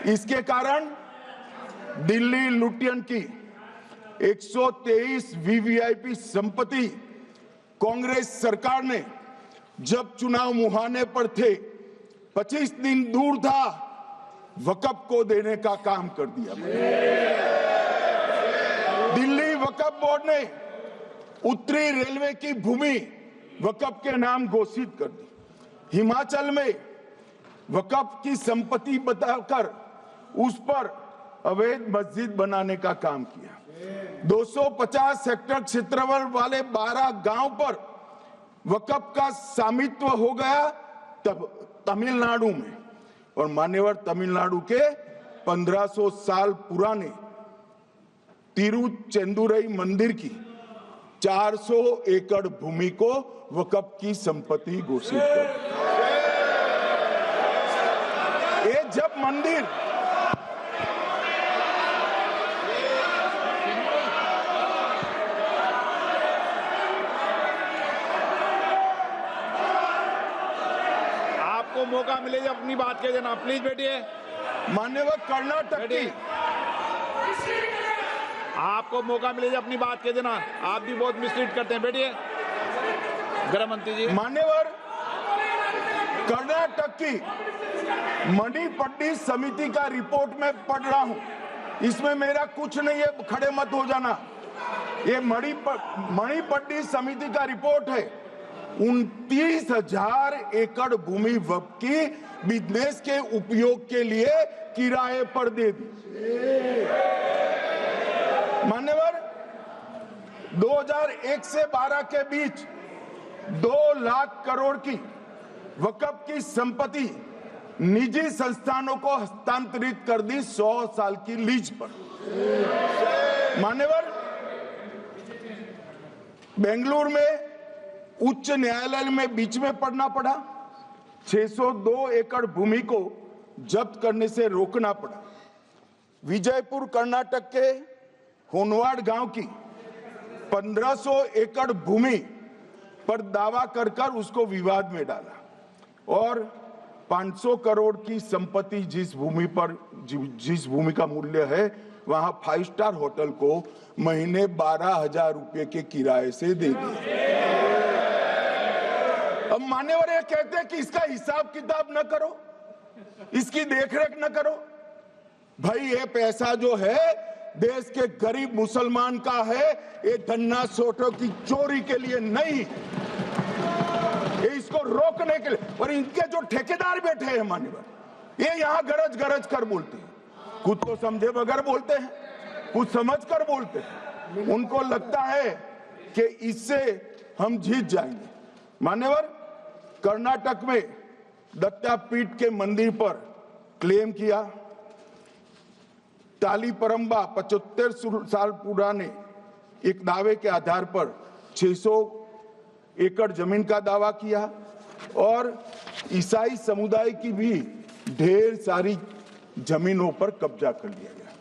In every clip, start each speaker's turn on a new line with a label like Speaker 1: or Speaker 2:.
Speaker 1: इसके कारण दिल्ली लुटियन की 123 वीवीआईपी संपत्ति कांग्रेस सरकार ने जब चुनाव मुहाने पर थे, 25 दिन दूर था, वक्फ को देने का काम कर दिया। दिल्ली वक्फ बोर्ड ने उत्तरी रेलवे की भूमि वक्फ के नाम घोषित कर दी। हिमाचल में वक्फ की संपत्ति बताकर उस पर अवैध मस्जिद बनाने का काम किया। 250 हेक्टेयर क्षेत्रफल वाले 12 गांव पर वक्फ का स्वामित्व हो गया तब तमिलनाडु में, और मान्यवर तमिलनाडु के 1500 साल पुराने तिरुचेंदुरई मंदिर की 400 एकड़ भूमि को वक्फ की संपत्ति घोषित कर। ये जब मंदिर
Speaker 2: आपको मौका मिले जब अपनी बात के देना, प्लीज बैठिए।
Speaker 1: मान्यवर कर्नाटक की,
Speaker 2: आपको मौका मिले जब अपनी बात के देना, आप भी बहुत मिसलीड करते हैं। बैठिए गृह मंत्री जी।
Speaker 1: मान्यवर कर्नाटक की मणिपट्टी समिति का रिपोर्ट में पढ़ रहा हूं, इसमें मेरा कुछ नहीं है, खड़े मत हो जाना। ये मणिपट्टी समिति का रिपोर्ट है। 29,000 एकड़ भूमि वक्फ की बिजनेस के उपयोग के लिए किराए पर दे दी। मान्यवर 2001 से 12 के बीच 2 लाख करोड़ की वक्फ की संपत्ति निजी संस्थानों को हस्तांतरित कर दी 100 साल की लीज पर। मान्यवर बेंगलुरु में उच्च न्यायालय में बीच में पढ़ना पड़ा, 602 एकड़ भूमि को जब्त करने से रोकना पड़ा। विजयपुर कर्नाटक के होनवाड़ गांव की 1500 एकड़ भूमि पर दावा कर उसको विवाद में डाला, और 500 करोड़ की संपत्ति जिस भूमि का मूल्य है वहां 5 स्टार होटल को महीने 12,000 रुपए के किराए से दे दिया। अब मान्यवर ये कहते हैं कि इसका हिसाब किताब न करो, इसकी देखरेख न करो। भाई ये पैसा जो है देश के गरीब मुसलमान का है, ये धन्ना सोटों की चोरी के लिए नहीं, ये इसको रोकने के लिए। और इनके जो ठेकेदार बैठे हैं मान्यवर, ये यहाँ गरज गरज कर बोलते हैं, खुद तो समझे बगैर बोलते हैं, कुछ समझ कर बोलते हैं। उनको लगता है कि इससे हम जीत जाएंगे। मान्यवर कर्नाटक में दत्तापीठ के मंदिर पर क्लेम किया, तालीपरंबा 75 साल पुराने एक दावे के आधार पर 600 एकड़ जमीन का दावा किया, और ईसाई समुदाय की भी ढेर सारी जमीनों पर कब्जा कर लिया गया।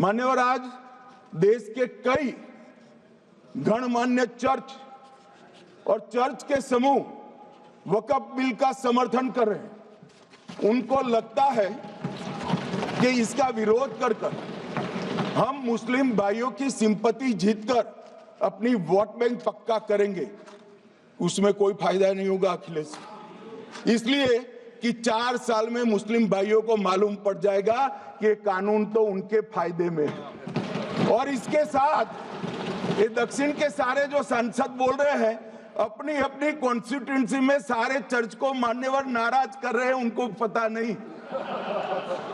Speaker 1: मान्यवर आज देश के कई गणमान्य चर्च और चर्च के समूह वक्फ बिल का समर्थन कर रहे हैं। उनको लगता है कि इसका विरोध कर हम मुस्लिम भाइयों की सिंपैथी जीतकर अपनी वोट बैंक पक्का करेंगे, उसमें कोई फायदा नहीं होगा अखिलेश। इसलिए कि 4 साल में मुस्लिम भाइयों को मालूम पड़ जाएगा कि कानून तो उनके फायदे में है। और इसके साथ ये दक्षिण के सारे जो सांसद बोल रहे हैं, अपनी अपनी कॉन्स्टिट्यूएंसी में सारे चर्च को मान्यवर नाराज कर रहे हैं, उनको पता नहीं।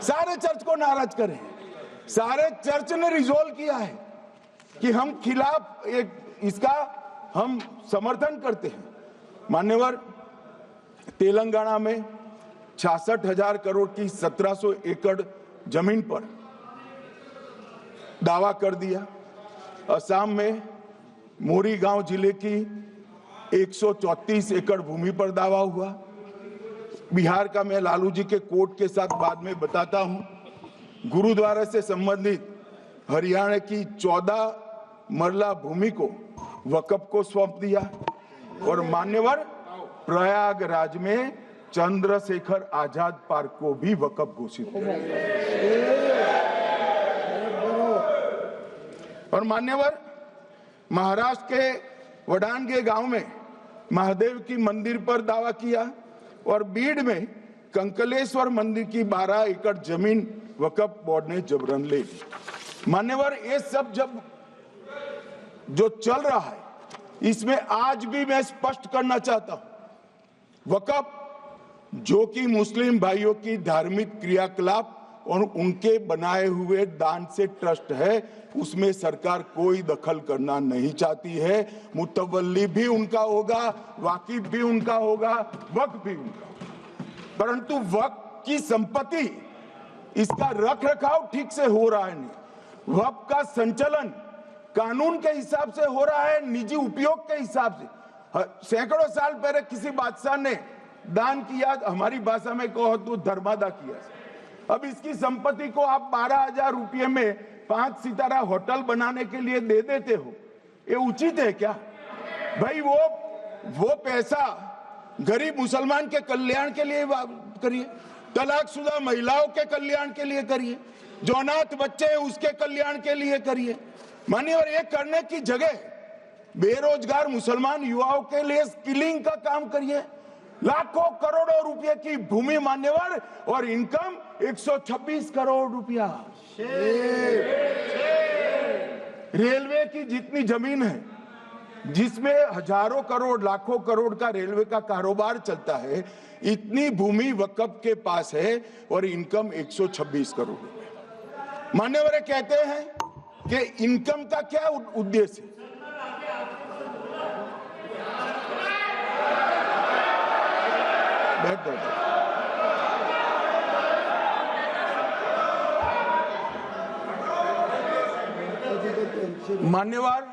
Speaker 1: सारे चर्च को नाराज करें, सारे चर्च ने रिजोल्व किया है कि हम खिलाफ इसका हम समर्थन करते हैं। मान्यवर तेलंगाना में 66,000 करोड़ की 1700 एकड़ जमीन पर दावा कर दिया। असम में मोरीगांव जिले की 134 एकड़ भूमि पर दावा हुआ। बिहार का मैं लालू जी के कोर्ट के साथ बाद में बताता हूं। गुरुद्वारा से संबंधित हरियाणा की 14 मरला भूमि को वक्फ को सौंप दिया। और मान्यवर प्रयागराज में चंद्रशेखर आजाद पार्क को भी वक्फ घोषित किया। और मान्यवर, महाराष्ट्र के वडानगे गांव में महादेव की मंदिर पर दावा किया और बीड में कंकलेश्वर मंदिर की 12 एकड़ जमीन वक्फ बोर्ड ने जबरन ले ली। मान्यवर, ये सब जब जो चल रहा है, इसमें आज भी मैं स्पष्ट करना चाहता हूं, वक्फ जो कि मुस्लिम भाइयों की धार्मिक क्रियाकलाप और उनके बनाए हुए दान से ट्रस्ट है, उसमें सरकार कोई दखल करना नहीं चाहती है। मुतवल्ली भी उनका होगा, वाकिफ भी उनका होगा, वक्फ भी उनका होगा। परंतु वक्फ की संपत्ति, इसका रख रखाव ठीक से हो रहा है नहीं। वक्फ का संचालन कानून के हिसाब से हो रहा है, निजी उपयोग के हिसाब से। सैकड़ों साल पहले किसी बादशाह ने दान किया, हमारी भाषा में कहो तो धर्मादा किया। अब इसकी संपत्ति को आप 12,000 रुपये में 5 सितारा होटल बनाने के लिए दे देते हो, ये उचित है क्या भाई? वो पैसा गरीब मुसलमान के कल्याण के लिए करिए, तलाकशुदा महिलाओं के कल्याण के लिए करिए, जो अनाथ बच्चे हैं उसके कल्याण के लिए करिए। मानिए, और ये करने की जगह बेरोजगार मुसलमान युवाओं के लिए स्किलिंग का काम करिए। लाखों करोड़ों रुपए की भूमि मान्यवर और इनकम 126 करोड़ रुपया। रेलवे की जितनी जमीन है, जिसमें हजारों करोड़ लाखों करोड़ का रेलवे का कारोबार चलता है, इतनी भूमि वक्फ के पास है और इनकम 126 करोड़ रुपए। मान्यवर कहते हैं कि इनकम का क्या उद्देश्य है? मान्यवर,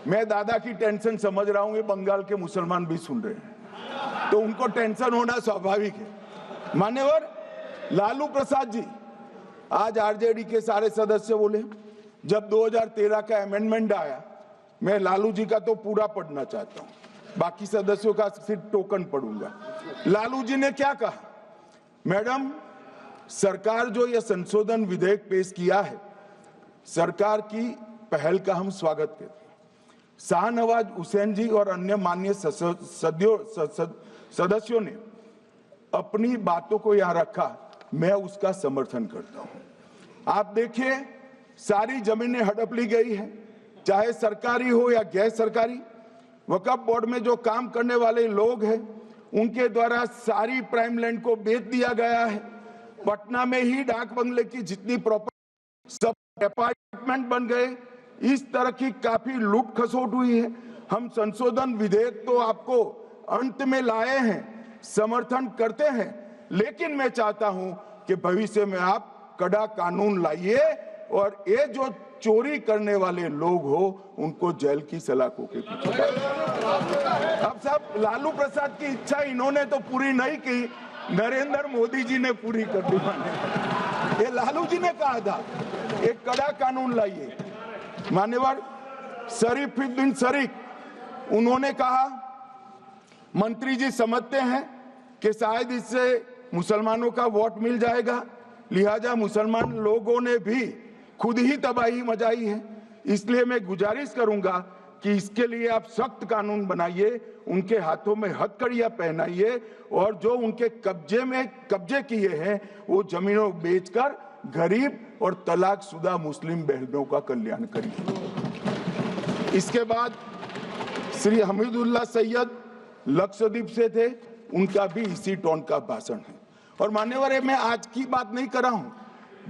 Speaker 1: मैं दादा की टेंशन समझ रहा हूं, ये बंगाल के मुसलमान भी सुन रहे हैं, तो उनको टेंशन होना स्वाभाविक है। मान्यवर, लालू प्रसाद जी, आज आरजेडी के सारे सदस्य बोले, जब 2013 का अमेंडमेंट आया, मैं लालू जी का तो पूरा पढ़ना चाहता हूं, बाकी सदस्यों का सिर्फ टोकन पढ़ूंगा। लालू जी ने क्या कहा? मैडम, सरकार जो यह संशोधन विधेयक पेश किया है, सरकार की पहल का हम स्वागत करते हैं। शाहनवाज हुसैन जी और अन्य माननीय सदस्यों ने अपनी बातों को यहां रखा, मैं उसका समर्थन करता हूं। आप देखिए, सारी जमीनें हड़प ली गई है, चाहे सरकारी हो या गैर सरकारी। वक्फ बोर्ड में जो काम करने वाले लोग हैं, उनके द्वारा सारी प्राइम लैंड को बेच दिया गया है। पटना में ही डाक बंगले की जितनी प्रॉपर्टी, सब अपार्टमेंट बन गए। इस तरह की काफी लूट खसोट हुई है। हम संशोधन विधेयक तो आपको अंत में लाए हैं, समर्थन करते हैं, लेकिन मैं चाहता हूं कि भविष्य में आप कड़ा कानून लाइए और ये जो चोरी करने वाले लोग हो, उनको जेल की सलाखों के पीछे। अब सब लालू प्रसाद की इच्छा इन्होंने तो पूरी नहीं की, नरेंद्र मोदी जी ने पूरी कर दी। ये लालू जी ने कहा था, एक कड़ा कानून लाइए। मान्यवर शरीफुद्दीन शरीफ, उन्होंने कहा, मंत्री जी समझते हैं कि शायद इससे मुसलमानों का वोट मिल जाएगा, लिहाजा मुसलमान लोगों ने भी खुद ही तबाही मचाई है, इसलिए मैं गुजारिश करूंगा कि इसके लिए आप सख्त कानून बनाइए, उनके हाथों में हथकड़ियां पहनाइए और जो उनके कब्जे किए हैं वो जमीनों बेचकर गरीब और तलाकशुदा मुस्लिम बहनों का कल्याण करिए। इसके बाद श्री हमीदुल्लाह सैयद लक्षद्वीप से थे, उनका भी इसी टोन का भाषण है। और मान्यवर, मैं आज की बात नहीं कर रहा हूं,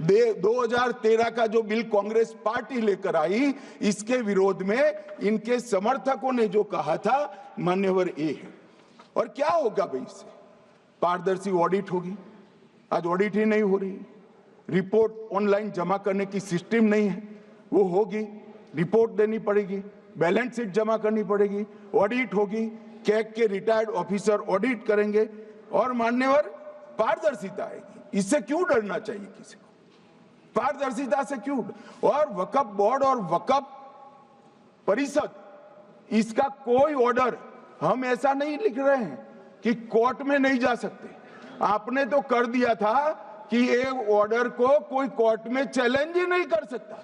Speaker 1: 2013 का जो बिल कांग्रेस पार्टी लेकर आई, इसके विरोध में इनके समर्थकों ने जो कहा था, मान्यवर ये है। और क्या होगा भाई इससे? पारदर्शी ऑडिट होगी, आज ऑडिट ही नहीं हो रही। रिपोर्ट ऑनलाइन जमा करने की सिस्टम नहीं है, वो होगी, रिपोर्ट देनी पड़ेगी, बैलेंस शीट जमा करनी पड़ेगी, ऑडिट होगी, कैग के रिटायर्ड ऑफिसर ऑडिट करेंगे और मान्यवर पारदर्शिता आएगी। इससे क्यों डरना चाहिए किसी को? पारदर्शिता से क्यों? और वक्फ बोर्ड और वक्फ परिषद, इसका कोई ऑर्डर हम ऐसा नहीं लिख रहे हैं कि कोर्ट में नहीं जा सकते। आपने तो कर दिया था कि ये ऑर्डर को कोई कोर्ट में चैलेंज ही नहीं कर सकता।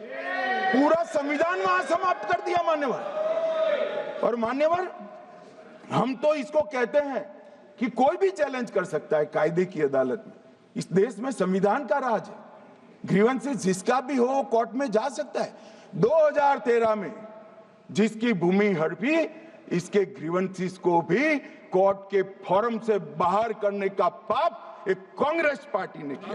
Speaker 1: पूरा संविधान वहां समाप्त कर दिया मान्यवर। और मान्यवर, हम तो इसको कहते हैं कि कोई भी चैलेंज कर सकता है कायदे की अदालत में। इस देश में संविधान का राज है। ग्रीवेंसेस जिसका भी हो कोर्ट में जा सकता है। 2013 में जिसकी भूमि हड़पी, इसके ग्रीवेंसेस को भी कोर्ट के फोरम से बाहर करने का पाप एक कांग्रेस पार्टी ने किया।